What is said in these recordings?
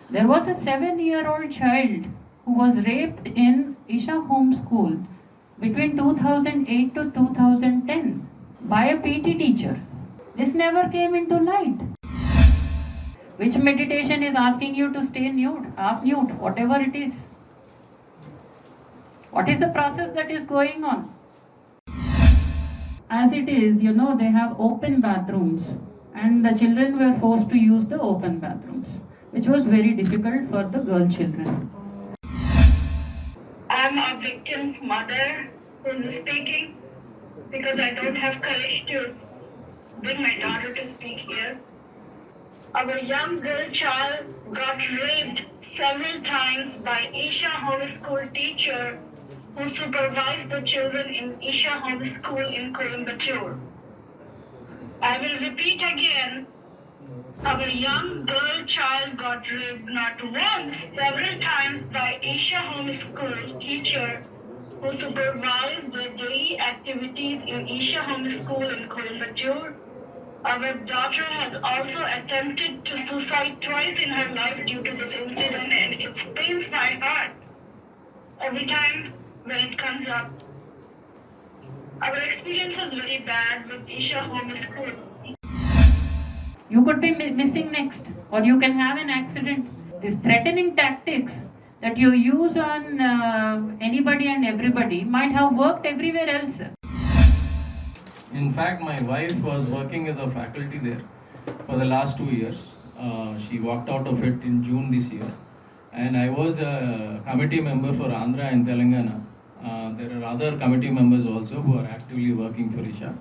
There was a 7-year-old child who was raped in Isha Home School between 2008 to 2010 by a PT teacher. This never came into light. Which meditation is asking you to stay nude, half nude, whatever it is? What is the process that is going on? As it is, they have open bathrooms, and the children were forced to use the open bathrooms, which was very difficult for the girl children. I'm a victim's mother who's speaking because I don't have courage to bring my daughter to speak here. Our young girl child got raped several times by Isha Home School teacher who supervised the children in Isha Home School in Coimbatore. I will repeat again. Our young girl child got raped not once, several times by Isha Home School teacher who supervised the daily activities in Isha Home School in Coimbatore. Our daughter has also attempted to suicide twice in her life due to this incident, and it pains my heart every time when it comes up. Our experience is very bad with Isha Home School. You could be missing next, or you can have an accident. These threatening tactics that you use on anybody and everybody might have worked everywhere else. In fact, my wife was working as a faculty there for the last 2 years. She walked out of it in June this year. And I was a committee member for Andhra and Telangana. There are other committee members also who are actively working for Isha.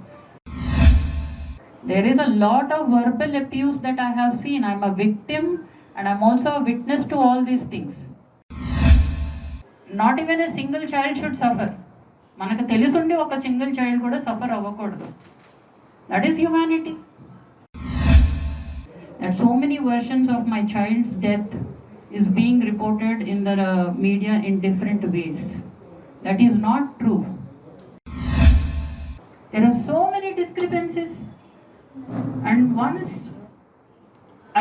There is a lot of verbal abuse that I have seen. I'm a victim and I'm also a witness to all these things. Not even a single child should suffer. మనకు తెలుసుండి ఒక single child కూడా suffer అవ్వకూడదు. That is humanity. That so many versions of my child's death is being reported in the media in different ways. That is not true. There are so many discrepancies. And once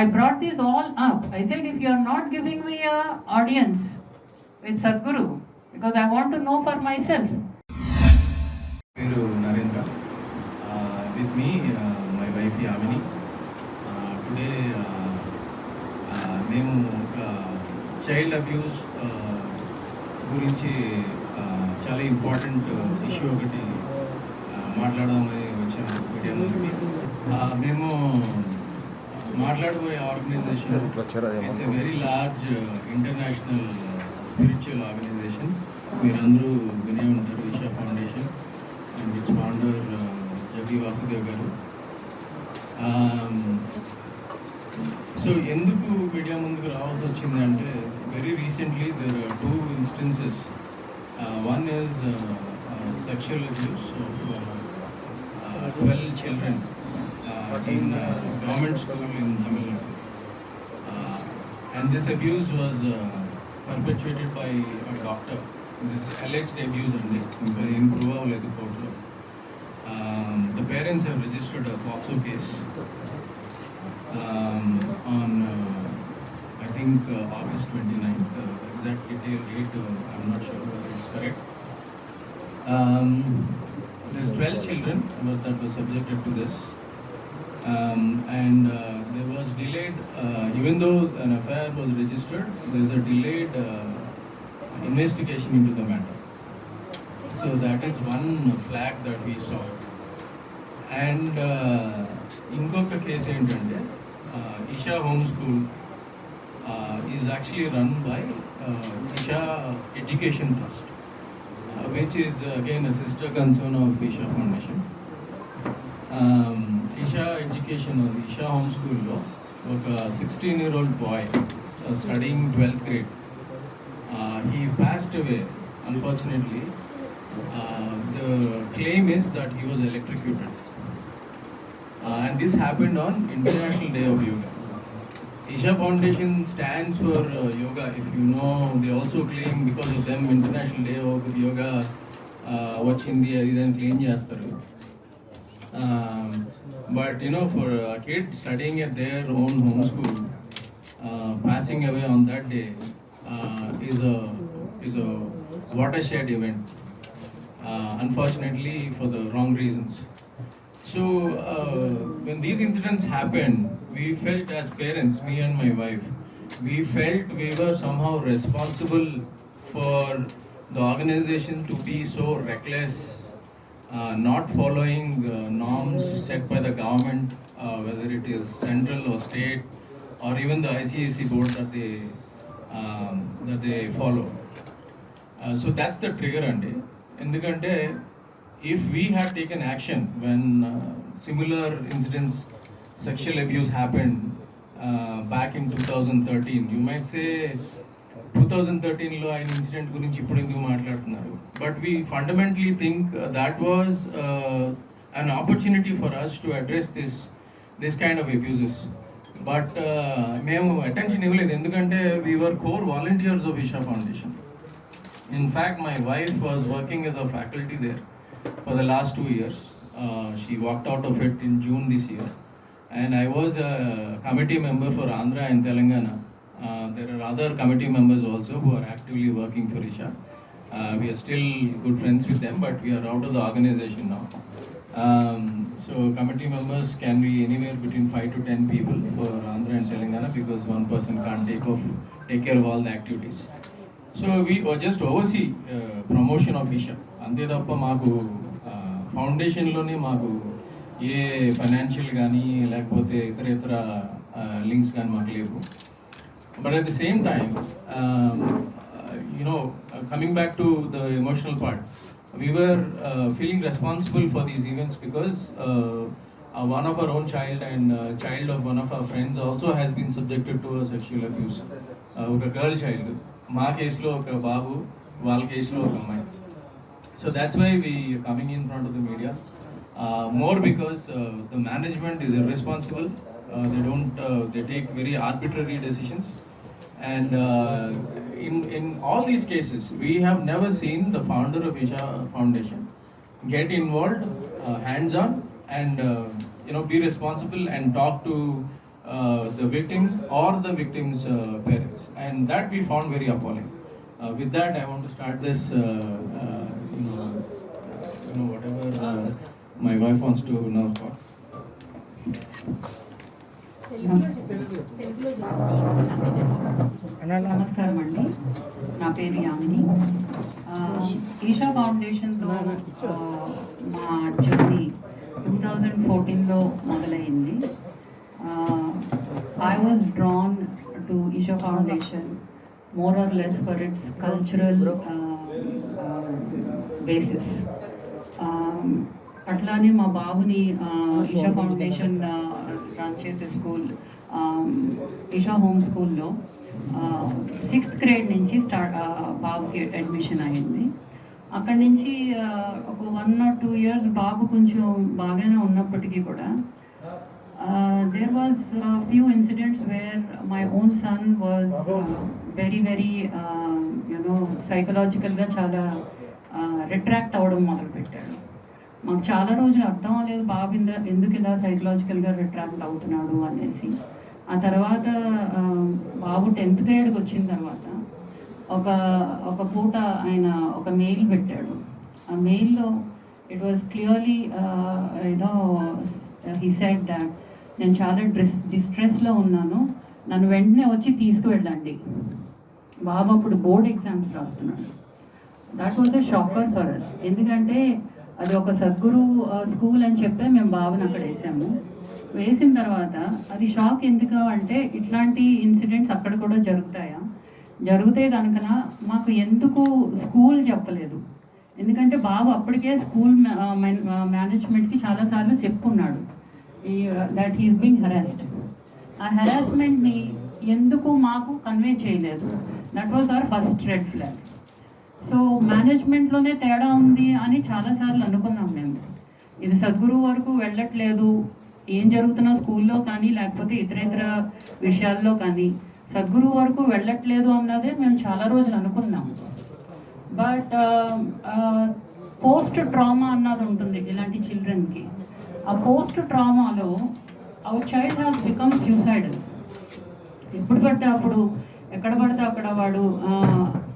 I brought this all up, I said, if you are not giving me a audience with Sadhguru, because I want to know for myself. Narendra, with me, my wife Yamini. Today, మేము ఒక child abuse గురించి చాలా important issue ఒకటి మాట్లాడదామని వచ్చాము media ముందుకి. మేము మాట్లాడబోయే organisation it's a very large international spiritual organisation. మీరందరూ వినే ఉంటారు, Isha foundation and its founder Jaggi Vasudev garu. So ఎందుకు మీడియా ముందుకు రావాల్సి వచ్చింది అంటే, very recently there are 2 instances. One is sexual abuse of 12 children in government school in Tamil Nadu. And this abuse was perpetrated by a doctor. This alleged abuse and in prove avaledu court. The parents have registered a POCSO case on I think August 29th. Exact detail date I'm not sure whether it's correct. There's 12 children that were subjected to this, and there was delayed, even though an FIR was registered, there's a delayed investigation into the matter. So that is one flag that we saw. And inkoka case entante, Isha Home School is actually run by Isha Education Trust, which is again a sister concern of Isha Foundation. Isha Education or Isha Home School lo oka 16-year-old boy studying 12th grade, he passed away unfortunately. The claim is that he was electrocuted, and this happened on International Day of Yoga. Isha Foundation stands for yoga. If you know, they also claim because of them International Day of Yoga వచ్చింది అది దాన్ని claim చేస్తారు. But for a kid studying at their own home school, passing away on that day is a watershed event, unfortunately for the wrong reasons. So when these incidents happened, we felt as parents, me and my wife, we felt we were somehow responsible for the organization to be so reckless, not following norms set by the government, whether it is central or state, or even the ICAC board that they follow. So that's the trigger, Andy. ఎందుకంటే if we had taken action when similar incidents, sexual abuse happened back in 2013, you might say 2013లో ఆయన incident గురించి ఇప్పుడు ఎందుకు మాట్లాడుతున్నారు, but we fundamentally think that was an opportunity for us to address this kind of abuses. But మేము attention ఇవ్వలేదు, ఎందుకంటే we were core volunteers of Isha Foundation. In fact, my wife was working as a faculty there for the last 2 years. She walked out of it in June this year. And I was a committee member for Andhra and Telangana. There are other committee members also who are actively working for Isha. We are still good friends with them, but we are out of the organization now. So committee members can be anywhere between 5 to 10 people for Andhra and Telangana, because one person can't take care of all the activities. So we just oversee promotion of Isha. అంతే తప్ప మాకు ఫౌండేషన్లోనే మాకు ఏ financial కానీ లేకపోతే ఇతర links కానీ మాకు లేవు. But at the same time coming back to the emotional part, we were feeling responsible for these events because one of our own child and child of one of our friends also has been subjected to a sexual abuse. ఒక girl child, మా కేసులో ఒక బాబు, వాళ్ళ కేసులో ఒక అమ్మాయి. So that's why we are coming in front of the media, more because the management is irresponsible. They take very arbitrary decisions, and in all these cases we have never seen the founder of Isha Foundation get involved hands-on and be responsible and talk to the victims or the victims' parents, and that we found very appalling. With that, I want to start this, whatever my wife wants to know about. నమస్కారం అండి, నా పేరు యామిని. ఈషా ఫౌండేషన్తో మా journey 2014లో మొదలైంది. I was drawn to Isha Foundation more or less for its cultural basis. అట్లానే మా బాబుని Isha foundation run చేసే స్కూల్ ఈషా హోమ్ స్కూల్లో 6th grade నుంచి బాబుకి అడ్మిషన్ అయింది. అక్కడి నుంచి ఒక 1 or 2 years బాబు కొంచెం బాగానే ఉన్నప్పటికీ కూడా there was a few incidents where my own son was very psychologicalగా చాలా రిట్రాక్ట్ అవ్వడం మొదలుపెట్టాడు. మాకు చాలా రోజులు అర్థం అవ్వలేదు బాబు ఎందుకు ఇలా సైకలాజికల్గా రిట్రాక్ట్ అవుతున్నాడు అనేసి. ఆ తర్వాత బాబు 10th gradeకి వచ్చిన తర్వాత ఒక పూట ఆయన ఒక మెయిల్ పెట్టాడు. ఆ మెయిల్లో it was clearly he said that నేను చాలా డిస్ట్రెస్లో ఉన్నాను, నన్ను వెంటనే వచ్చి తీసుకువెళ్ళండి. బాబు అప్పుడు బోర్డ్ ఎగ్జామ్స్ రాస్తున్నాడు. That was a shocker for us, ఎందుకంటే అది ఒక సద్గురు స్కూల్ అని చెప్పే మేము బాబుని అక్కడ వేసిన తర్వాత అది షాక్. ఎందుకు అంటే ఇట్లాంటి ఇన్సిడెంట్స్ అక్కడ కూడా జరుగుతాయా, జరిగితే కనుక మాకు ఎందుకు స్కూల్ చెప్పలేదు. ఎందుకంటే బాబు అప్పటికే స్కూల్ మేనేజ్మెంట్కి చాలాసార్లు చెప్పుకున్నాడు దట్ హీస్ బీయింగ్ హెరాస్డ్. ఆ హెరాస్మెంట్ని ఎందుకు మాకు కన్వే చేయలేదు. That was our first red flag. So మేనేజ్మెంట్లోనే తేడా ఉంది అని చాలాసార్లు అనుకున్నాం మేము. ఇది సద్గురు వరకు వెళ్ళట్లేదు, ఏం జరుగుతున్నా స్కూల్లో కానీ లేకపోతే ఇతర విషయాల్లో కానీ సద్గురు వరకు వెళ్ళట్లేదు అన్నదే మేము చాలా రోజులు అనుకున్నాము. బట్ పోస్ట్ ట్రామా అన్నది ఉంటుంది ఇలాంటి చిల్డ్రన్కి. ఆ పోస్ట్ ట్రామాలో our child has become suicidal. ఎప్పుడు పడితే అప్పుడు ఎక్కడ పడితే అక్కడ వాడు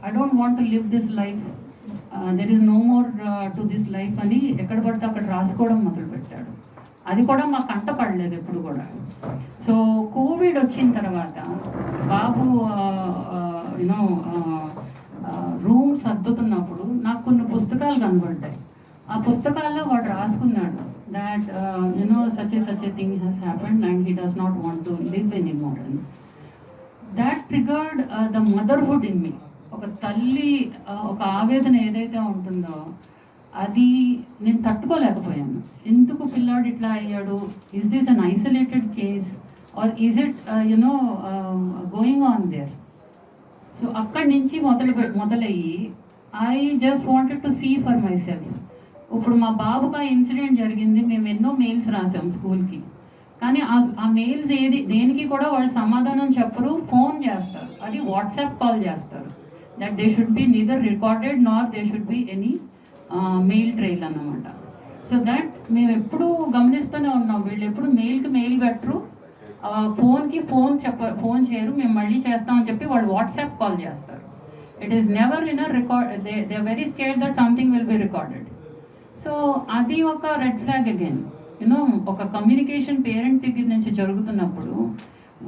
I don't want to live this life, there is no more to this life అని ఎక్కడ పడితే అక్కడ రాసుకోవడం మొదలుపెట్టాడు. అది కూడా మాకు కంట పడలేదు ఎప్పుడు కూడా. సో కోవిడ్ వచ్చిన తర్వాత బాబు యూనో రూమ్ సర్దుతున్నప్పుడు నాకు కొన్ని పుస్తకాలు కనబడ్డాయి. ఆ పుస్తకాల్లో వాడు రాసుకున్నాడు that such a thing has happened and he does not want to live any more అని. That triggered the motherhood in me. ఒక తల్లి ఒక ఆవేదన ఏదైతే ఉంటుందో అది నేను తట్టుకోలేకపోయాను. ఎందుకు పిల్లాడు ఇట్లా అయ్యాడు, is this an isolated case or is it going on there. So అక్కడి నుంచి మొదలయ్యి I just wanted to see for myself. ఇప్పుడు మా బాబుకి ఆ ఇన్సిడెంట్ జరిగింది, మేము ఎన్నో మెయిల్స్ రాసాం స్కూల్కి, కానీ ఆ మెయిల్స్ దేనికి కూడా వాళ్ళు సమాధానం చెప్పరు, ఫోన్ చేస్తారు, అది వాట్సాప్ కాల్ చేస్తారు. That they should be neither recorded nor they should be any mail trail అన్నమాట. సో దట్ మేము ఎప్పుడూ గమనిస్తూనే ఉన్నాం, వీళ్ళు ఎప్పుడు మెయిల్కి మెయిల్ పెట్టరు, ఫోన్కి ఫోన్ చేయరు, మేము మళ్ళీ చేస్తామని చెప్పి వాళ్ళు వాట్సాప్ కాల్ చేస్తారు. It is never in a record, they are very scared that something will be recorded. So అది ఒక రెడ్ ఫ్లాగ్ అగైన్. ఒక కమ్యూనికేషన్ పేరెంట్ దగ్గర నుంచి జరుగుతున్నప్పుడు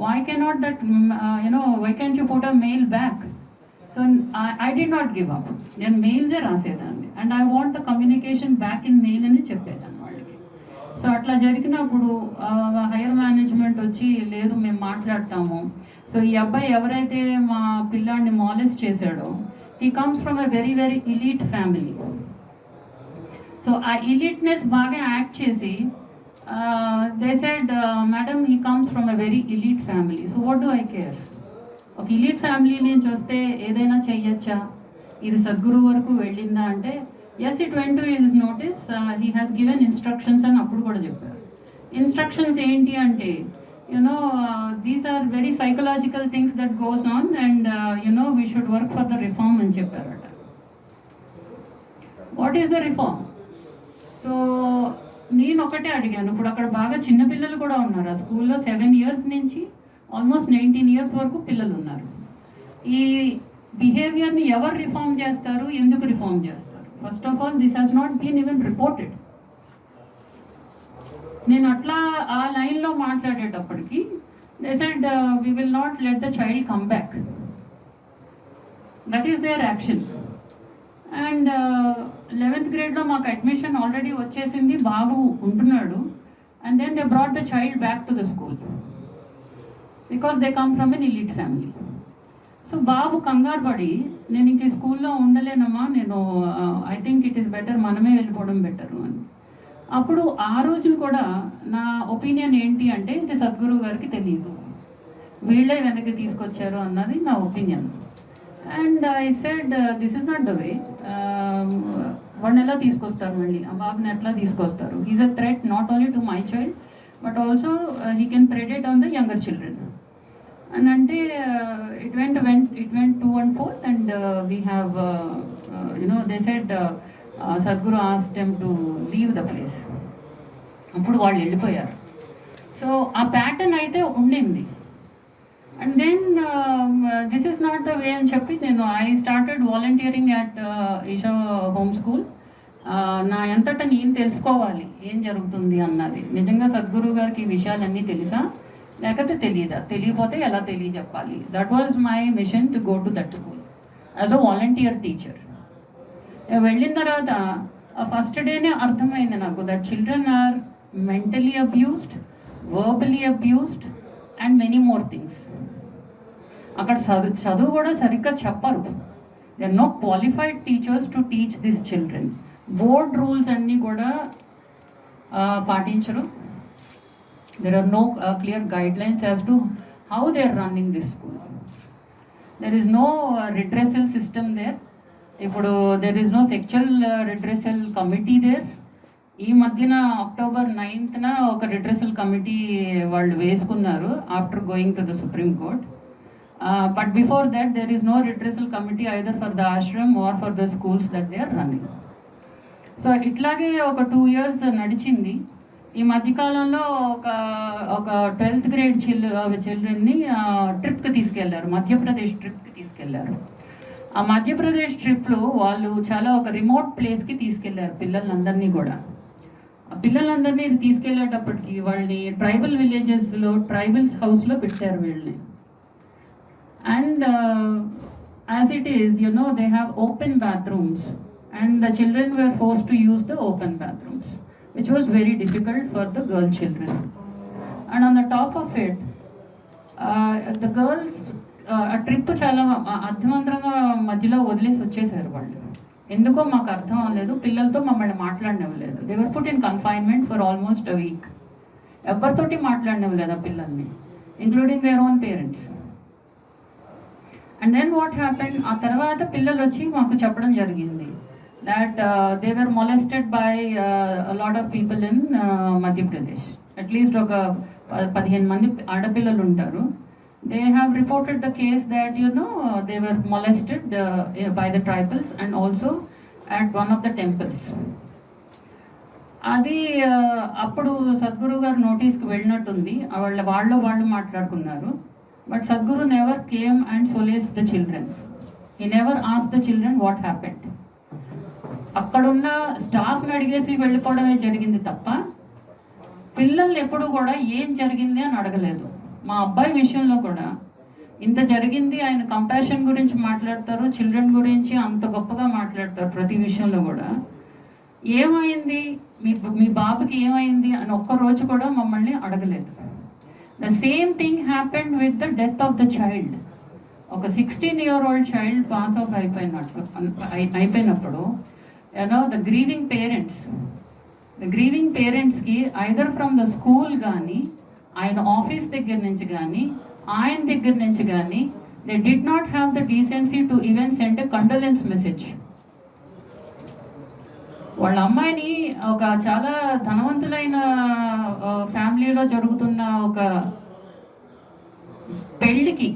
why cannot that why can't you put a mail back. So I did not give up, నేను మెయిల్సే రాసేదాన్ని and I want the communication back in mail అని చెప్పేదాన్ని వాళ్ళకి. సో అట్లా జరిగినప్పుడు హైయర్ మేనేజ్మెంట్ వచ్చి లేదు మేము మాట్లాడతాము. సో ఈ అబ్బాయి ఎవరైతే మా పిల్లాడిని మాలెస్ట్ చేశాడో he comes from a very very elite family. So ఆ ఎలీట్నెస్ బాగా యాక్ట్ చేసి they said madam he comes from a very elite family, so what do I care. ఒక ఎలీట్ ఫ్యామిలీ నుంచి వస్తే ఏదైనా చెయ్యొచ్చా, ఇది సద్గురు వరకు వెళ్ళిందా అంటే yes it went to his notice, he has given instructions అని అప్పుడు కూడా చెప్పారు. ఇన్స్ట్రక్షన్స్ ఏంటి అంటే these are very psychological things that goes on and we should work for the reform అని చెప్పారట. What is the reform? So నేను ఒకటే అడిగాను, ఇప్పుడు అక్కడ బాగా చిన్నపిల్లలు కూడా ఉన్నారు ఆ స్కూల్లో, 7 years నుంచి ఆల్మోస్ట్ 19 years వరకు పిల్లలు ఉన్నారు. ఈ బిహేవియర్ని ఎవరు రిఫార్మ్ చేస్తారు, ఎందుకు రిఫార్మ్ చేస్తారు? First of all this has not been even reported. నేను అట్లా ఆ లైన్లో మాట్లాడేటప్పటికి they said we will not let the child come back, that is their action. And 11th grade మాకు అడ్మిషన్ ఆల్రెడీ వచ్చేసింది, బాబు ఉంటున్నాడు. And then they brought the child back to the school because they come from an elite family. So బాబు కంగారు పడి నేను ఇంక ఈ స్కూల్లో ఉండలేనమ్మా, నేను I think it is better మనమే వెళ్ళిపోవడం బెటరు అని. అప్పుడు ఆ రోజు కూడా నా ఒపీనియన్ ఏంటి అంటే ఇది సద్గురు గారికి తెలియదు, వీళ్ళే వెనక్కి తీసుకొచ్చారు అన్నది నా opinion. And I said this is not the way. వాడిని ఎలా తీసుకొస్తారు, మళ్ళీ ఆ బాబుని ఎట్లా తీసుకొస్తారు? He's a threat not only to my child but also he can predate on the younger children అని అంటే it went 2 and 4th and we have they said Sadhguru asked them to leave the place. అప్పుడు వాళ్ళు వెళ్ళిపోయారు. So ఆ pattern అయితే ఉండింది. And then this is not the way అని చెప్పి నేను I started volunteering at Isha home school. నా ఎంతటా నేను తెలుసుకోవాలి ఏం జరుగుతుంది అన్నది. నిజంగా సద్గురు గారికి ఈ విషయాలన్నీ తెలుసా లేకపోతే తెలియదా, తెలియపోతే ఎలా తెలియజెప్పాలి. That was my mission to go to that school as a volunteer teacher. వెళ్ళిన తర్వాత ఫస్ట్ డేనే అర్థమైంది నాకు that children are mentally abused, verbally abused and many more things. అక్కడ చదువు కూడా సరిగ్గా చెప్పరు. They are no qualified teachers to teach this children. Board rules అన్నీ కూడా పాటించరు. There are no clear guidelines as to how they are running this school. There is no redressal system there. ఇప్పుడు there is no sexual redressal committee there. ఈ మధ్యన October 9th ఒక redressal committee వాళ్ళు వేసుకున్నారు after going to the Supreme Court. But before that there is no redressal committee either for the ashram or for the schools that they are running. So ఇట్లాగే ఒక 2 years నడిచింది. ఈ మధ్యకాలంలో ఒక 12th grade చిల్డ్రన్ని ట్రిప్కి తీసుకెళ్లారు, మధ్యప్రదేశ్ ట్రిప్కి తీసుకెళ్లారు. ఆ మధ్యప్రదేశ్ ట్రిప్లో వాళ్ళు చాలా ఒక రిమోట్ ప్లేస్కి తీసుకెళ్లారు పిల్లలందరినీ కూడా. ఆ పిల్లలందరినీ తీసుకెళ్లేటప్పటికి వాళ్ళని ట్రైబల్ విలేజెస్లో ట్రైబల్స్ హౌస్లో పెట్టారు వీళ్ళని. And as it is they have open bathrooms and the children were forced to use the open bathrooms, which was very difficult for the girl children. And on the top of it, the girls ఆ trip చాలా అర్థవంతంగా మధ్యలో వదిలేసి వచ్చేసారు వాళ్ళు. ఎందుకో మాకు అర్థం అవ్వలేదు, పిల్లలతో మమ్మల్ని మాట్లాడనివ్వలేదు. They were put in confinement for almost a week. ఎవరితోటి మాట్లాడనివ్వలేదు ఆ పిల్లల్ని, including their own parents. And then what happened, ఆ తర్వాత పిల్లలు వచ్చి మాకు చెప్పడం జరిగింది that they were molested by a lot of people in Madhya Pradesh. At least ఒక 15 మంది ఆడపిల్లలు ఉంటారు. They have reported the case that they were molested by the tribals and also at one of the temples. అది అప్పుడు సద్గురు గారు నోటీస్కి వెళ్ళినట్టుంది. వాళ్ళు మాట్లాడుకున్నారు. But Sadhguru never came and solace the children. He never ask the children what happened. అక్కడున్న స్టాఫ్ని అడిగేసి వెళ్ళిపోవడమే జరిగింది తప్ప పిల్లల్ని ఎప్పుడు కూడా ఏం జరిగింది అని అడగలేదు. మా అబ్బాయి విషయంలో కూడా ఇంత జరిగింది, ఆయన కంపాషన్ గురించి మాట్లాడతారు, చిల్డ్రన్ గురించి అంత గొప్పగా మాట్లాడతారు ప్రతి విషయంలో కూడా. ఏమైంది మీ బాబుకి ఏమైంది అని ఒక్కరోజు కూడా మమ్మల్ని అడగలేదు. The same thing happened with the death of the child. ఒక 16-year-old చైల్డ్ పాస్ ఆఫ్ అయిపోయినప్పుడు the grieving పేరెంట్స్కి ఐదర్ ఫ్రమ్ ద స్కూల్ కానీ ఆయన ఆఫీస్ దగ్గర నుంచి కానీ ఆయన దగ్గర నుంచి కానీ they did not have the decency to even send a condolence message. వాళ్ళ అమ్మాయిని ఒక చాలా ధనవంతులైన ఫ్యామిలీలో జరుగుతున్న ఒక పెళ్ళికి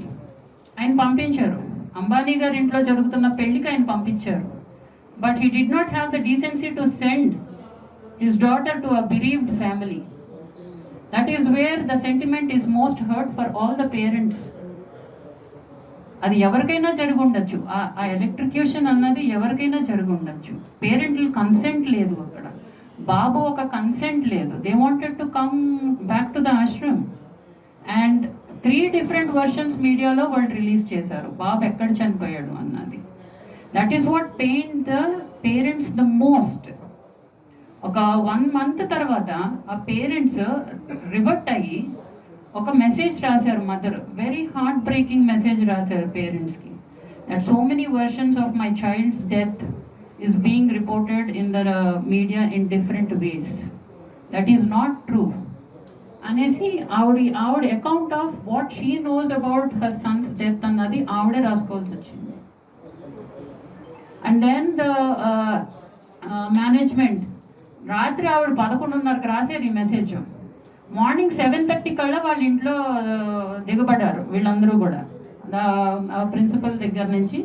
ఆయన పంపించారు. అంబానీ గారి ఇంట్లో జరుగుతున్న పెళ్ళికి ఆయన పంపించారు. But he did not have the decency to send his daughter to a bereaved family. That is where the sentiment is most hurt for all the parents. అది ఎవరికైనా జరిగి ఉండొచ్చు, ఆ ఎలక్ట్రిక్యూషన్ అన్నది ఎవరికైనా జరిగి ఉండొచ్చు. పేరెంటల్ కన్సెంట్ లేదు అక్కడ, బాబు ఒక కన్సెంట్ లేదు. They wanted to come back to the Ashram. And 3 different versions మీడియాలో వాళ్ళు రిలీజ్ చేశారు బాబు ఎక్కడ చనిపోయాడు అన్నది. That is what pain the parents the most. ఒక 1 month తర్వాత ఆ పేరెంట్స్ రివర్ట్ అయ్యి ఒక మెసేజ్ రాశారు. Mother very heartbreaking message రాశారు పేరెంట్స్కి, that so many versions of my child's death is being reported in the media in different ways. That is not true అనేసి ఆవిడ account of what she knows about her son's death అన్నది ఆవిడే రాసుకోవాల్సి వచ్చింది. And then the management రాత్రి ఆవిడ 11:30కి రాసేది ఈ message. Morning 7:30 కల్లా వాళ్ళ ఇంట్లో దిగబడ్డారు వీళ్ళందరూ కూడా. ప్రిన్సిపల్ దగ్గర నుంచి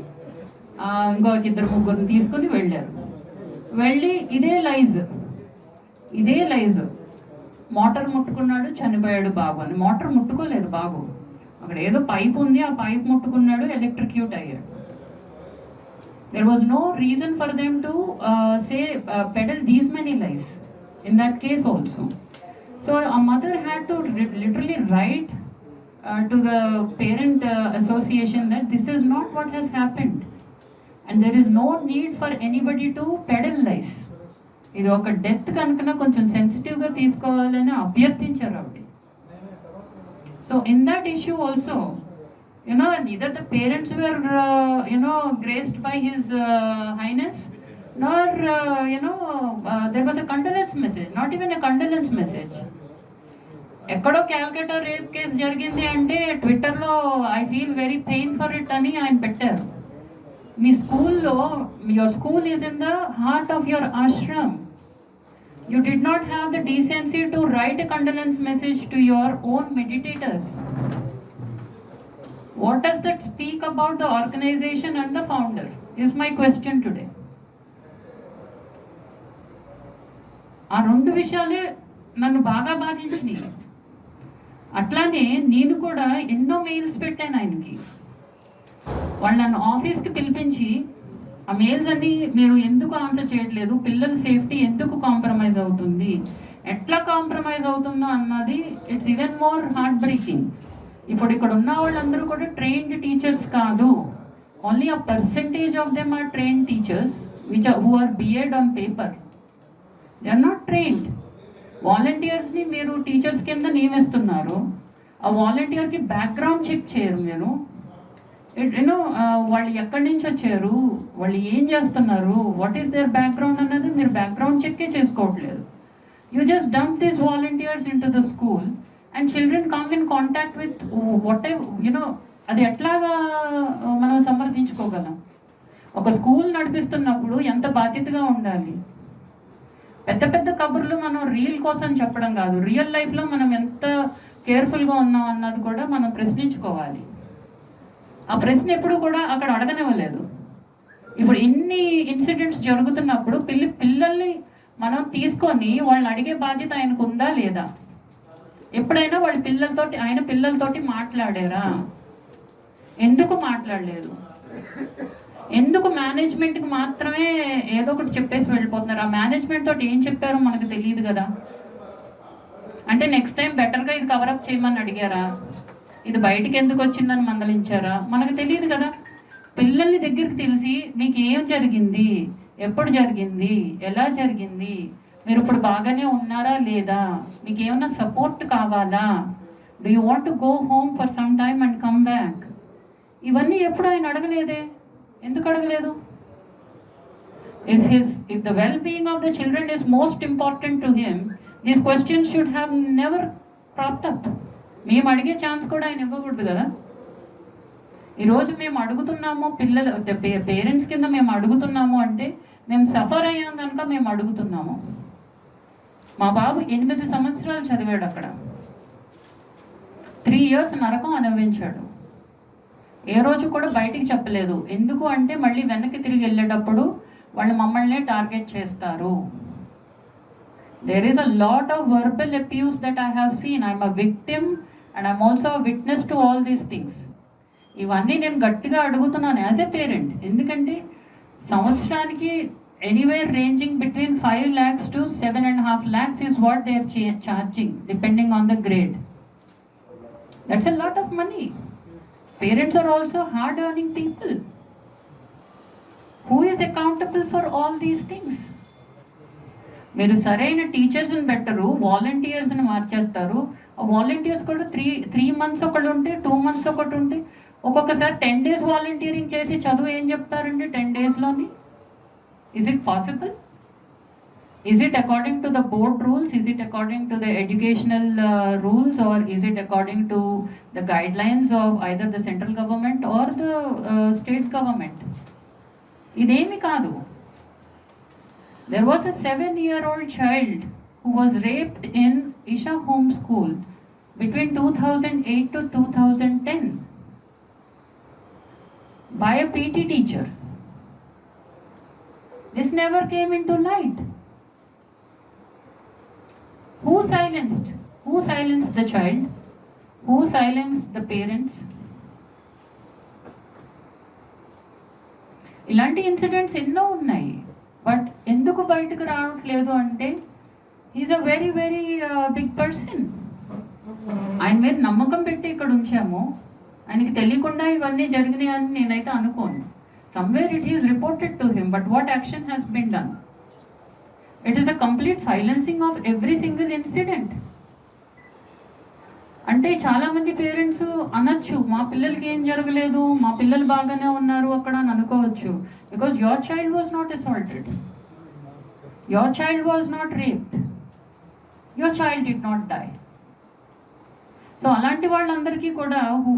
ఇంకో 2-3 తీసుకుని వెళ్ళారు. వెళ్ళి ఇదే లైజ్ మోటార్ ముట్టుకున్నాడు చనిపోయాడు బాబు అని. మోటార్ ముట్టుకోలేదు బాబు, అక్కడ ఏదో పైప్ ఉంది, ఆ పైప్ ముట్టుకున్నాడు, ఎలక్ట్రిక్యూట్ అయ్యాడు. There was no reason for them to peddle these many lies in that case also. So a mother had to literally write to the parent association that this is not what has happened and there is no need for anybody to peddle lies. ఇది ఒక death కనుక కొంచెం సెన్సిటివ్గా తీసుకోవాలని అభ్యర్థించారు ఆవిడ. So in that issue also neither the parents were graced by his highness nor there was a condolence message, not even a condolence message. ఎక్కడో Calcutta rape case జరిగింది అంటే ట్విట్టర్లో I feel very pain for it అని ఆయన పెట్టారు. మీ స్కూల్లో, your school is in the heart of your Ashram. You did not have the decency to right a condolence message to your own meditators. What does that speak about the organization and the founder is my question today. ఆ 2 విషయాలే నన్ను బాగా బాధించినాయి. అట్లానే నేను కూడా ఎన్నో mails పెట్టాను ఆయనకి. వాళ్ళు నన్ను ఆఫీస్కి పిలిపించి ఆ మెయిల్స్ అన్ని మీరు ఎందుకు ఆన్సర్ చేయట్లేదు, పిల్లల సేఫ్టీ ఎందుకు కాంప్రమైజ్ అవుతుంది, ఎట్లా కాంప్రమైజ్ అవుతుందో అన్నది it's even more heartbreaking. ఇప్పుడు ఇక్కడ ఉన్న వాళ్ళందరూ కూడా ట్రైన్డ్ టీచర్స్ కాదు. Only a percentage of them are trained teachers who are BEd on paper. They are not trained. వాలంటీర్స్ని మీరు టీచర్స్ కింద నియమిస్తున్నారు. ఆ వాలంటీర్కి బ్యాక్గ్రౌండ్ చెక్ చేయరు మీరు. యూనో వాళ్ళు ఎక్కడి నుంచి వచ్చారు, వాళ్ళు ఏం చేస్తున్నారు, వాట్ ఈస్ దేర్ బ్యాక్గ్రౌండ్ అన్నది మీరు బ్యాక్గ్రౌండ్ చెక్కే చేసుకోవట్లేదు. You just dump these volunteers in to the school and children come in contact with what you know. అది ఎట్లాగా మనం సమర్థించుకోగలం? ఒక స్కూల్ నడిపిస్తున్నప్పుడు ఎంత బాధ్యతగా ఉండాలి. పెద్ద పెద్ద కబుర్లు మనం రీల్ కోసం చెప్పడం కాదు, రియల్ లైఫ్లో మనం ఎంత కేర్ఫుల్గా ఉన్నాం అన్నది కూడా మనం ప్రశ్నించుకోవాలి. ఆ ప్రశ్న ఎప్పుడు కూడా అక్కడ అడగనివ్వలేదు. ఇప్పుడు ఇన్ని ఇన్సిడెంట్స్ జరుగుతున్నప్పుడు పిల్లల్ని మనం తీసుకొని వాళ్ళని అడిగే బాధ్యత ఆయనకు ఉందా లేదా? ఎప్పుడైనా వాళ్ళ పిల్లలతోటి ఆయన పిల్లలతోటి మాట్లాడారా? ఎందుకు మాట్లాడలేదు? ఎందుకు మేనేజ్మెంట్కి మాత్రమే ఏదో ఒకటి చెప్పేసి వెళ్ళిపోతున్నారు? ఆ మేనేజ్మెంట్ తోటి ఏం చెప్పారో మనకు తెలియదు కదా. అంటే నెక్స్ట్ టైం బెటర్గా ఇది కవరప్ చేయమని అడిగారా? ఇది బయటికి ఎందుకు వచ్చిందని మందలించారా? మనకు తెలియదు కదా. పిల్లల్ని దగ్గరికి తెలిసి మీకు ఏం జరిగింది, ఎప్పుడు జరిగింది, ఎలా జరిగింది, మీరు ఇప్పుడు బాగానే ఉన్నారా లేదా, మీకు ఏమైనా సపోర్ట్ కావాలా, do you want to go home for some time and come back? ఇవన్నీ ఎప్పుడు ఆయన అడగలేదే. ఎందుకు అడగలేదు? If the well-being of the children is most important to him, these questions should have never cropped up. మేము అడిగే chance కూడా ఆయన ఇవ్వకూడదు కదా. ఈరోజు మేము అడుగుతున్నాము, పిల్లలు పేరెంట్స్ కింద మేము అడుగుతున్నాము అంటే మేము సఫర్ అయ్యాం కనుక మేము అడుగుతున్నాము. మా బాబు 8 సంవత్సరాలు చదివాడు అక్కడ. 3 years నరకం అనుభవించాడు. ఏ రోజు కూడా బయటికి చెప్పలేదు. ఎందుకు అంటే మళ్ళీ వెనక్కి తిరిగి వెళ్ళేటప్పుడు వాళ్ళు మమ్మల్నే టార్గెట్ చేస్తారు. There is a lot of verbal abuse that I have seen. I'm a victim and I'm also a witness to all these things. ఇవన్నీ నేను గట్టిగా అడుగుతున్నాను యాజ్ ఎ పేరెంట్. ఎందుకంటే సంవత్సరానికి anywhere ranging between 5 lakhs to 7.5 lakhs is what they are charging depending on the grade. That's a lot of money. Parents are also hard earning people. Who is accountable for all these things? మీరు సరైన టీచర్స్ని పెట్టరు, వాలంటీర్స్ని మార్చేస్తారు. ఆ volunteers కూడా 3 months ఒకటి ఉంటే 2 months ఒకటి ఉంటే ఒక్కొక్కసారి 10 days వాలంటీరింగ్ చేసి చదువు ఏం చెప్తారండి 10 daysలోని? Is it possible? Is it according to the board rules? Is it according to the educational rules, or is it according to the guidelines of either the central government or the state government? ఇదేమి కాదు. There was a 7-year-old child who was raped in Isha Home School between 2008 to 2010 by a PT teacher. This never came into light. Who silenced? Who silenced the child? Who silenced the parents? ఇలాంటి incidents ఎన్నో ఉన్నాయి. But ఎందుకు బయటకు రావట్లేదు అంటే is a very very big person. ఆయన మీద నమ్మకం పెట్టి ఇక్కడ ఉంచాము. ఆయనకి తెలియకుండా ఇవన్నీ జరిగినాయి అని నేనైతే అనుకోను. Somewhere it is reported to him, but what action has been done? It is a complete silencing of every single incident. అంటే చాలామంది పేరెంట్స్ అనొచ్చు, మా పిల్లలకి ఏం జరగలేదు, మా పిల్లలు బాగానే ఉన్నారు అక్కడ అని అనుకోవచ్చు. Because your child was not assaulted, your child was not raped, your child did not die. So అలాంటి వాళ్ళందరికీ కూడా who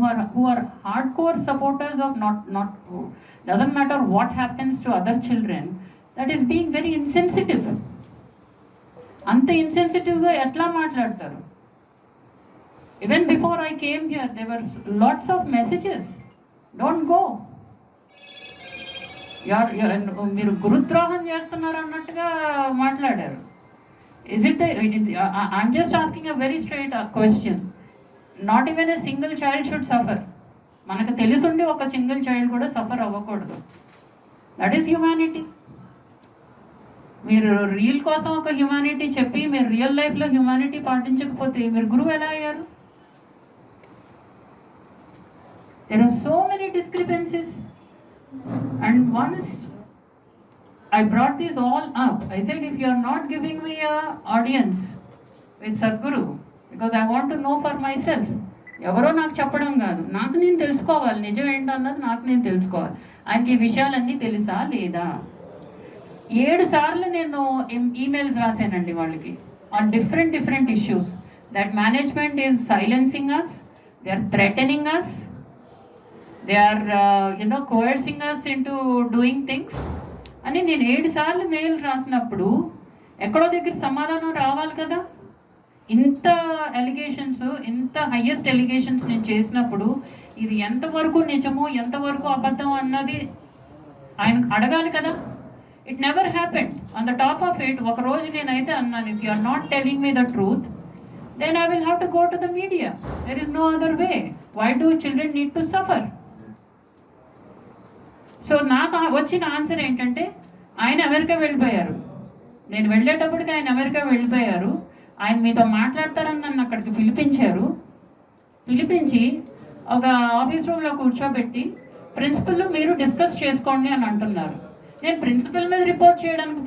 are hardcore supporters of not doesn't matter what happens to other children, that is being very insensitive. అంత ఇన్సెన్సిటివ్గా ఎట్లా మాట్లాడతారు? Even before I came here there were lots of messages, don't go, మీరు గురుద్రోహం చేస్తున్నారు అన్నట్టుగా మాట్లాడారు. Is it I'm just asking a very straight question. Not even a single child should suffer. మనకు తెలుసుండి ఒక సింగిల్ చైల్డ్ కూడా సఫర్ అవ్వకూడదు. That is humanity. మీరు రియల్ కోసం ఒక హ్యుమానిటీ చెప్పి మీరు రియల్ లైఫ్లో హ్యుమానిటీ పాటించకపోతే మీరు గురువు ఎలా అయ్యారు? There are so many discrepancies. And once I brought this all up, I said, if you are not giving me a audience with Sadhguru, because I want to know for myself, ఎవరో నాకు చెప్పడం కాదు, నాకు నేను తెలుసుకోవాలి, నిజం ఏంటన్నది నాకు నేను తెలుసుకోవాలి. ఆయనకి ఈ విషయాలన్నీ తెలుసా లేదా? 7 సార్లు నేను ఈమెయిల్స్ రాశానండి వాళ్ళకి on different issues. That management is silencing us, they are threatening us, they are coercing us into doing things అని నేను 7 సార్లు మెయిల్ రాసినప్పుడు ఎక్కడో దగ్గర సమాధానం రావాలి కదా. ఇంత ఎలిగేషన్స్, ఇంత హయ్యెస్ట్ ఎలిగేషన్స్ నేను చేసినప్పుడు ఇది ఎంతవరకు నిజమో ఎంతవరకు అబద్ధం అన్నది ఆయన అడగాలి కదా. It never happened. On the top of it ఒక రోజు నేనైతే అన్నాను, if you are not telling me the truth then I will have to go to the media. There is no other way. Why do children need to suffer? So నాకు వచ్చిన answer ఏంటంటే, ఆయన America వెళ్ళిపోయారు, నేను వెళ్ళేటప్పటికి ఆయన America వెళ్ళిపోయారు, ఆయన మీతో మాట్లాడతారని నన్ను అక్కడికి పిలిపించి ఒక ఆఫీస్ రూమ్లో కూర్చోబెట్టి ప్రిన్సిపల్ మీరు డిస్కస్ చేసుకోండి అని అంటున్నారు. నేను ప్రిన్సిపల్ మీద రిపోర్ట్ చేయడానికి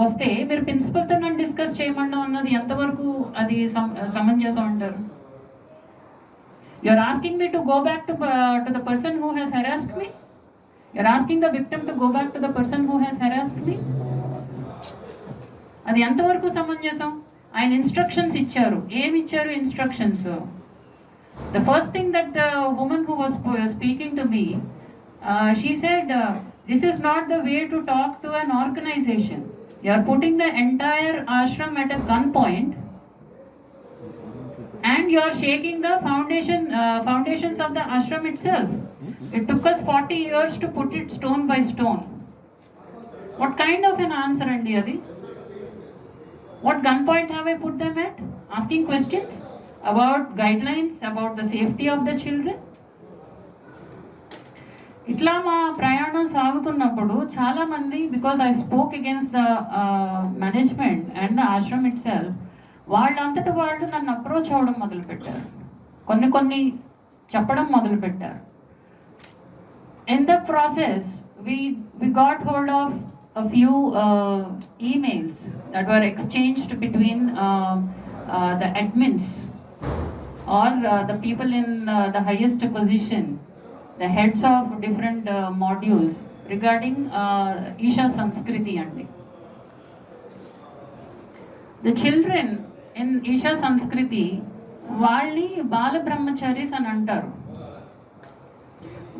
వస్తే మీరు ప్రిన్సిపల్తో నన్ను డిస్కస్ చేయమండం అన్నది ఎంతవరకు అది సమంజసం అంటారు? You are asking me to go back to the person who has harassed me. You're asking the victim to go back to the person who has harassed me. అది ఎంతవరకు సమంజసం? ఆయన ఇన్స్ట్రక్షన్స్ ఇచ్చారు. ఏమి ఇచ్చారు instructions? The first thing that the woman who was speaking to me, she said, this is not the way to talk to an organisation. You are putting the entire ashram at a gunpoint and you are shaking the foundations of the ashram itself. It took us 40 years to put it stone by stone. What kind of an answer andi adi? What gunpoint have I put them at? Asking questions about guidelines, about the safety of the children. ఇట్లా మా ప్రయాణం సాగుతున్నప్పుడు చాలామంది, because I spoke against the management and the ashram itself, వాళ్ళంతటా వాళ్ళు నన్ను approach అవ్వడం మొదలుపెట్టారు, కొన్ని చెప్పడం మొదలుపెట్టారు. In the process we got hold of a few emails that were exchanged between the admins or the people in the highest position, the heads of different modules regarding Isha Sanskriti andi. The children in Isha Sanskriti వాళ్ళని బాల బ్రహ్మచారీస్ అని అంటారు.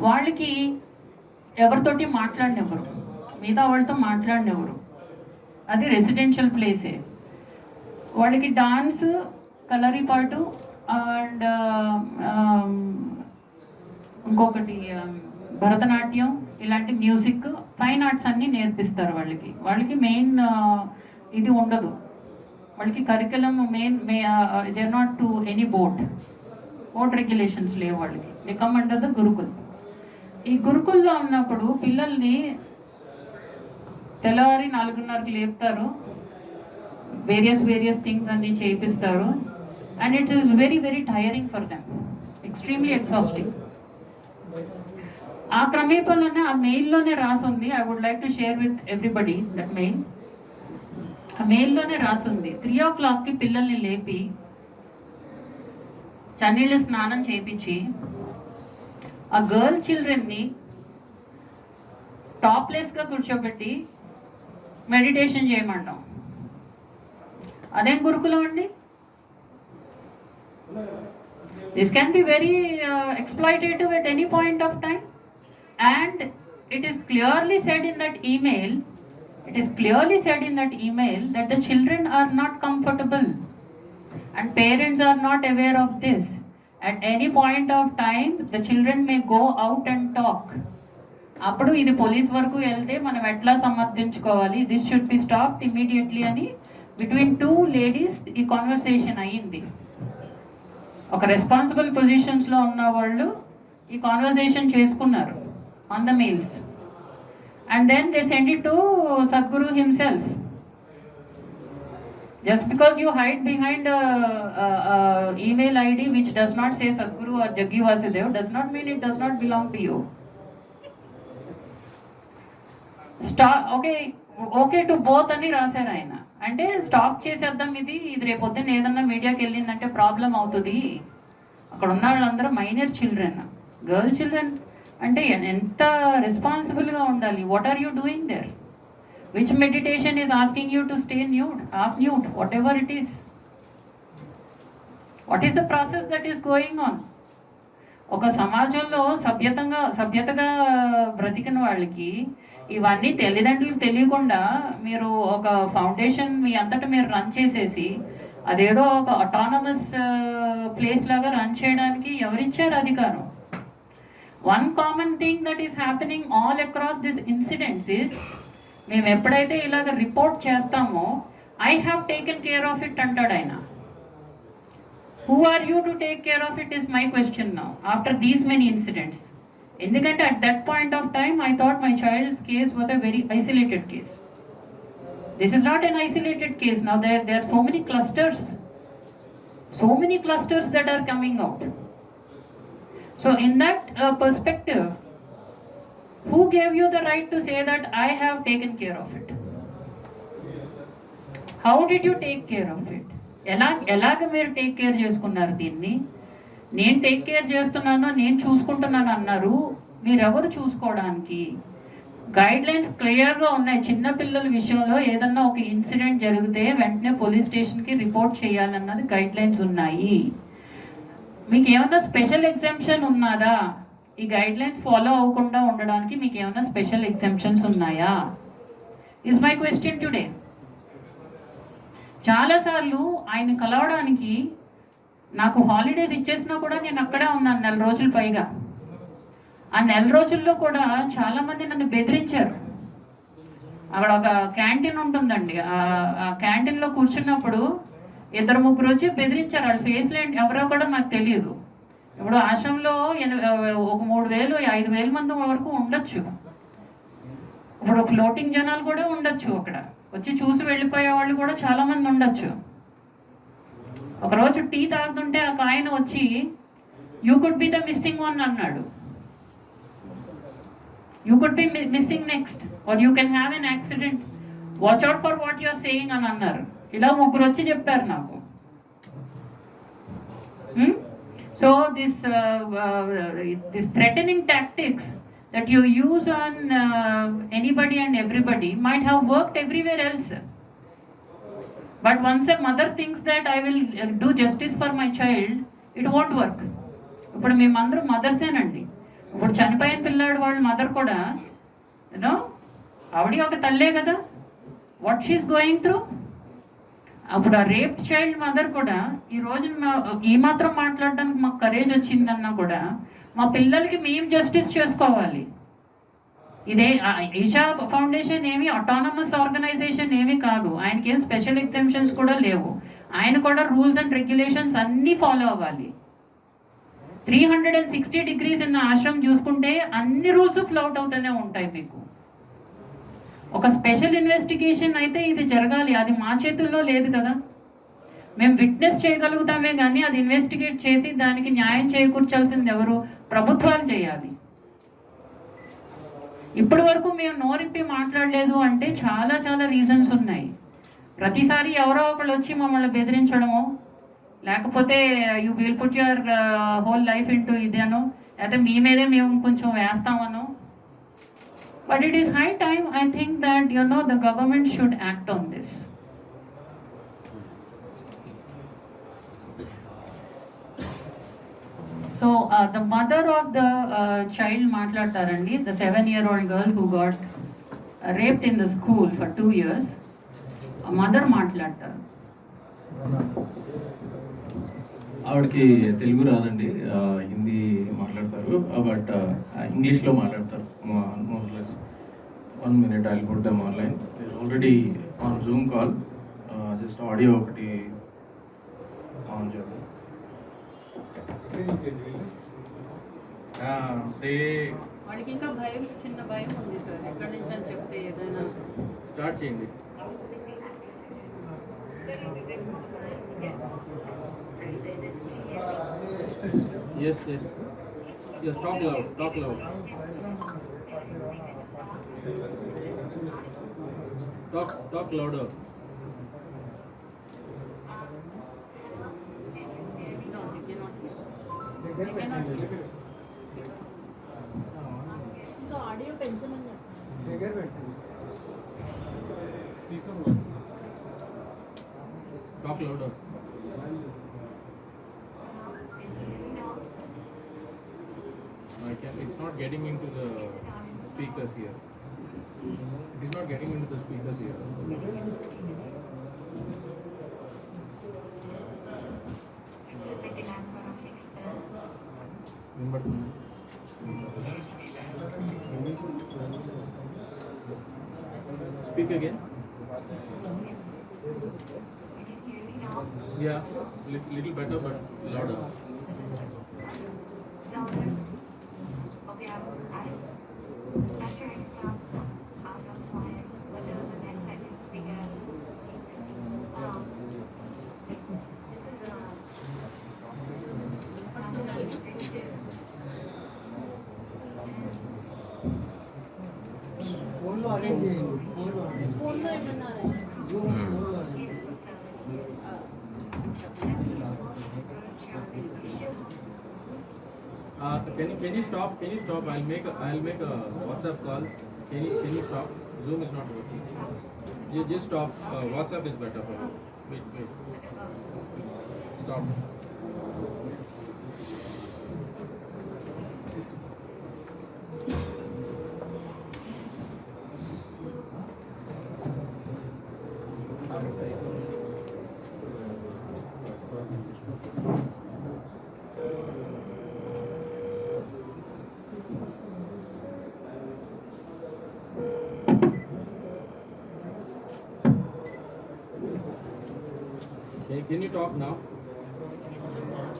వాళ్ళకి ఎవరితోటి మాట్లాడినెవరు, మిగతా వాళ్ళతో మాట్లాడినెవరు, అది residential ప్లేసే. వాళ్ళకి dance, కలరిపాటు and ఇంకొకటి భరతనాట్యం, ఇలాంటి మ్యూజిక్, ఫైన్ ఆర్ట్స్ అన్నీ నేర్పిస్తారు. వాళ్ళకి మెయిన్ ఇది ఉండదు. వాళ్ళకి కరికులం మెయిన్ they are not to any board regulations లేవు వాళ్ళకి. They come under the gurukul. ఈ గురుకుల్లో ఉన్నప్పుడు పిల్లల్ని తెల్లవారి 4:30కి లేపుతారు, వేరియస్ థింగ్స్ అన్నీ చేయిస్తారు. And it is very tiring for them, extremely exhausting. ఆ క్రమేపల్లోనే ఆ మెయిల్లోనే రాసుంది, I would like to share with everybody that mail. ఆ మెయిల్లోనే రాసుంది, 3 o'clockకి పిల్లల్ని లేపి చన్నీళ్ళు స్నానం చేయించి ఆ గర్ల్ చిల్డ్రన్ని టాప్లెస్గా కూర్చోబెట్టి మెడిటేషన్ చేయమంటాం. అదేం గురుకులం అండి? This can be very exploitative at any point of time, and it is clearly said in that email that the children are not comfortable and parents are not aware of this. At any point of time the children may go out and talk. అప్పుడు ఇది police వరకు వెళ్తే మనం ఎట్లా సమర్థించుకోవాలి, this should be stopped immediately అని between two ladies ఈ conversation అయ్యింది. ఒక రెస్పాన్సిబుల్ పొజిషన్స్లో ఉన్న వాళ్ళు ఈ కాన్వర్సేషన్ చేసుకున్నారు on the mails, and then they send it to Sadhguru himself. Just because you hide behind a email ID which does not say Sadhguru or Jaggi Vasudev does not mean it does not belong to you. Okay to both అని రాశారు ఆయన. అంటే stop చేసేద్దాం, ఇది రేపు పొద్దున్న ఏదన్నా మీడియాకి వెళ్ళిందంటే ప్రాబ్లం అవుతుంది. అక్కడ ఉన్న వాళ్ళందరూ మైనర్ చిల్డ్రన్, గర్ల్ చిల్డ్రన్ అంటే ఎంత రెస్పాన్సిబుల్గా ఉండాలి. What are you doing there? Which meditation is asking you to stay nude, half nude, whatever it is? What is the process that is going on? ఒక సమాజంలో సభ్యతగా బ్రతికిన వాళ్ళకి ఇవన్నీ తల్లిదండ్రులకు తెలియకుండా మీరు ఒక ఫౌండేషన్ మీ అంతటా మీరు రన్ చేసేసి అదేదో ఒక అటానమస్ ప్లేస్ లాగా రన్ చేయడానికి ఎవరిచ్చారు అధికారం? One common thing that is happening all across this incidents is, మేము ఎప్పుడైతే ఇలాగ రిపోర్ట్ చేస్తామో I have taken care of it అంటాడు ఆయన. Who are you to take care of it is my question now after these many incidents. ఎందుకంటే at that point of time I thought my child's case was a very isolated case. This is not an isolated case. Now there are so many clusters that are coming out. So in that perspective, who gave you the right to say that I have taken care of it? How did you take care of it? ఎలాగ మీరు take care చేసుకున్నారు దీన్ని? నేను take care చేస్తున్నాను, నేను చూసుకుంటున్నాను అన్నారు. మీరెవరు చూసుకోవడానికి? గైడ్ లైన్స్ క్లియర్గా ఉన్నాయి. చిన్నపిల్లల విషయంలో ఏదన్నా ఒక ఇన్సిడెంట్ జరిగితే వెంటనే పోలీస్ స్టేషన్కి రిపోర్ట్ చేయాలన్నది గైడ్ లైన్స్ ఉన్నాయి. మీకు ఏమన్నా స్పెషల్ ఎగ్జామ్షన్ ఉన్నదా? ఈ గైడ్ లైన్స్ ఫాలో అవ్వకుండా ఉండడానికి మీకు ఏమైనా స్పెషల్ ఎగ్జామ్షన్స్ ఉన్నాయా? Is my question today. చాలాసార్లు ఆయన కలవడానికి నాకు హాలిడేస్ ఇచ్చేసినా కూడా నేను అక్కడే ఉన్నాను 4 రోజులు పైగా. ఆ 4 రోజుల్లో కూడా చాలామంది నన్ను బెదిరించారు. అక్కడ ఒక క్యాంటీన్ ఉంటుందండి, ఆ క్యాంటీన్లో కూర్చున్నప్పుడు 2-3 వచ్చి బెదిరించారు. వాళ్ళ ఫేస్లు ఏంటి ఎవరో కూడా నాకు తెలియదు. ఇప్పుడు ఆశ్రమంలో ఒక 3,000-5,000 మంది వరకు ఉండొచ్చు. ఇప్పుడు ఫ్లోటింగ్ జనాలు కూడా ఉండొచ్చు, అక్కడ వచ్చి చూసి వెళ్ళిపోయే వాళ్ళు కూడా చాలా మంది ఉండొచ్చు. ఒకరోజు టీ తాగుతుంటే ఆ ఆయన వచ్చి you could be the missing one అన్నాడు. You could be missing next or you can have an accident, watch out for what you're saying అని అన్నారు. ఇలా 3 వచ్చి చెప్పారు నాకు. So this threatening tactics that you use on anybody and everybody might have worked everywhere else, but once a mother thinks that I will do justice for my child, it won't work. ఇప్పుడు మేమందరూ మదర్సేనండి. ఇప్పుడు చనిపోయిన పిల్లాడు వాళ్ళ mother కూడా you know ఆవిడ ఒక తల్లే కదా. What she's going through. అప్పుడు ఆ రేప్డ్ చైల్డ్ మదర్ కూడా ఈ రోజు ఈ మాత్రం మాట్లాడడానికి మాకు కరేజ్ వచ్చిందన్నా కూడా మా పిల్లలకి మేము జస్టిస్ చేసుకోవాలి. ఇదే ఈషా ఫౌండేషన్ ఏమి అటానమస్ ఆర్గనైజేషన్ ఏమీ కాదు. ఆయనకి ఏం స్పెషల్ ఎగ్జామ్షన్స్ కూడా లేవు. ఆయన కూడా రూల్స్ అండ్ రెగ్యులేషన్స్ అన్నీ ఫాలో అవ్వాలి. 360 degrees ఇన్ ఆశ్రమం చూసుకుంటే అన్ని రూల్స్ ఫ్లౌట్ అవుతూనే ఉంటాయి మీకు. ఒక స్పెషల్ ఇన్వెస్టిగేషన్ అయితే ఇది జరగాలి, అది మా చేతుల్లో లేదు కదా. మేము విట్నెస్ చేయగలుగుతామే కానీ అది ఇన్వెస్టిగేట్ చేసి దానికి న్యాయం చేకూర్చాల్సింది ఎవరు? ప్రభుత్వాలు చేయాలి. ఇప్పటి వరకు మేము నోరిప్పి మాట్లాడలేదు అంటే చాలా చాలా రీజన్స్ ఉన్నాయి. ప్రతిసారి ఎవరో ఒకళ్ళు వచ్చి మమ్మల్ని బెదిరించడము, లేకపోతే you will put your whole life into ఇదేనో, లేకపోతే మీ మీదే మేము కొంచెం వేస్తామనో. But it is high time, I think, that the government should act on this. So the mother of the child matladarandi, the 7-year-old girl who got raped in the school for 2 years, a mother matladtaru. ఆవిడకి తెలుగు రాదండి, హిందీ మాట్లాడతారు, but ఇంగ్లీష్లో మాట్లాడతారు. 1 minute, I'll put them online. They're already on Zoom call. Just audio ఒకటి on చేద్దాం. వాడికి ఇంకా భయం, చిన్న భయం ఉంది సార్. ఎక్కడి నుంచి అని చెప్తే ఏదైనా స్టార్ట్ చేయండి. Yes, yes. Yes, talk loud, talk loud. Talk louder. no, they cannot hear. ఇంకా ఆడియో పెంచమని Talk louder. It's not getting into the speakers here. It is not getting into the speakers here. Speak again. Yeah, little better but louder. Okay, I'm not sure I can come out of line, whether the next I can speak at. This is ఫోన్లో arrange చేయండి. ఫోన్లో ఏమన్నారా? Can you stop? Can you stop? I'll make a WhatsApp call. Can you stop? Zoom is not working. You just stop. WhatsApp is better for you. Wait. Stop. Can you talk now?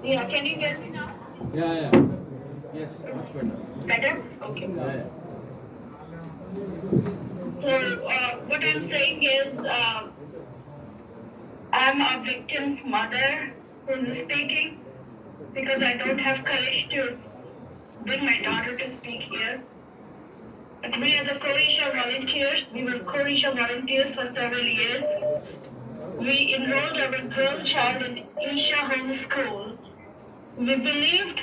Yeah, can you hear me now? Yeah. Yes, much better. Better? Okay. Yeah. So, what I'm saying is, I'm a victim's mother who's speaking because I don't have courage to bring my daughter to speak here. But we as a Croatia volunteers, we were Croatia volunteers for several years. We enrolled our girl child in Isha Home School. We believed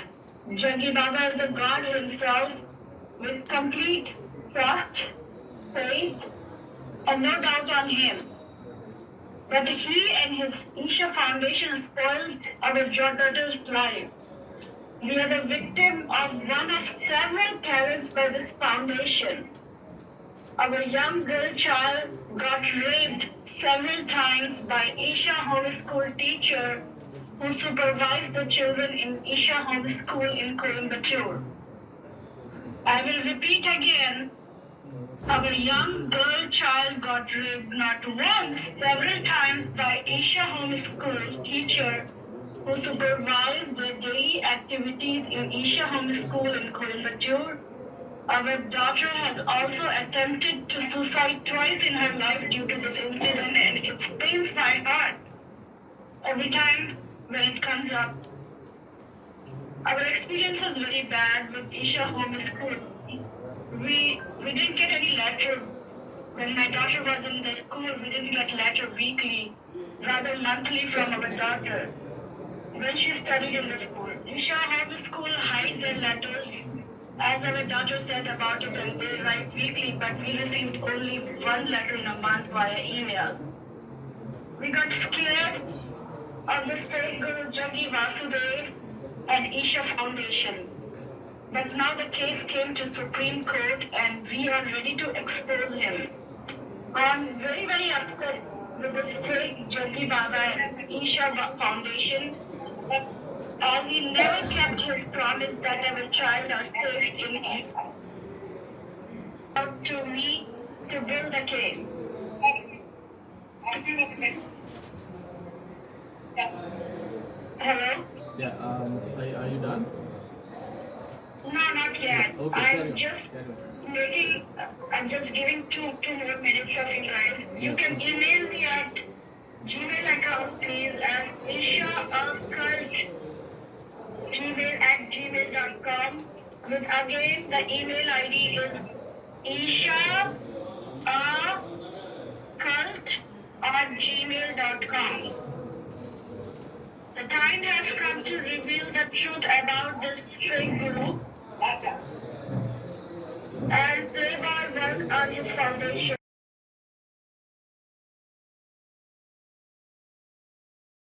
Jaggi Baba is a God himself with complete trust, faith, and no doubt on him. But he and his Isha Foundation spoiled our daughter's life. We are the victim of one of several parents by this foundation. Our young girl child got raped several times by Isha Home School teacher who supervised the children in Isha Home School in Coimbatore. I will repeat again. Our young girl child got raped not once, several times by Isha Home School teacher who supervised the daily activities in Isha Home School in Coimbatore. Our daughter has also attempted to suicide twice in her life due to this incident, and it pains my heart every time when it comes up. Our experience was very bad with Isha Home School. We didn't get any letter. When my daughter was in the school, we didn't get letter weekly, rather monthly from our daughter. When she studied in the school, Isha Home School hide their letters, as our daughter said about it, and they write weekly, but we received only one letter in a month via email. We got scared of the state Guru Jaggi Vasudev and Isha Foundation. But now the case came to Supreme Court and we are ready to expose him. I'm very, very upset with the state Jaggi Baba and Isha Foundation, as he never kept his promise that our child are safe in him. Up to me to build the case. Hello? Yeah, are you done? No, not yet. Okay, carry I'm on. just Carry on. making. I'm just giving two more minutes of you guys. You Yes, can yes. email me at Gmail account please as ishaoccult@gmail.com. With again the email ID is ishaoccult@gmail.com. The time has come to reveal the truth about this fake guru and play by work on his foundation.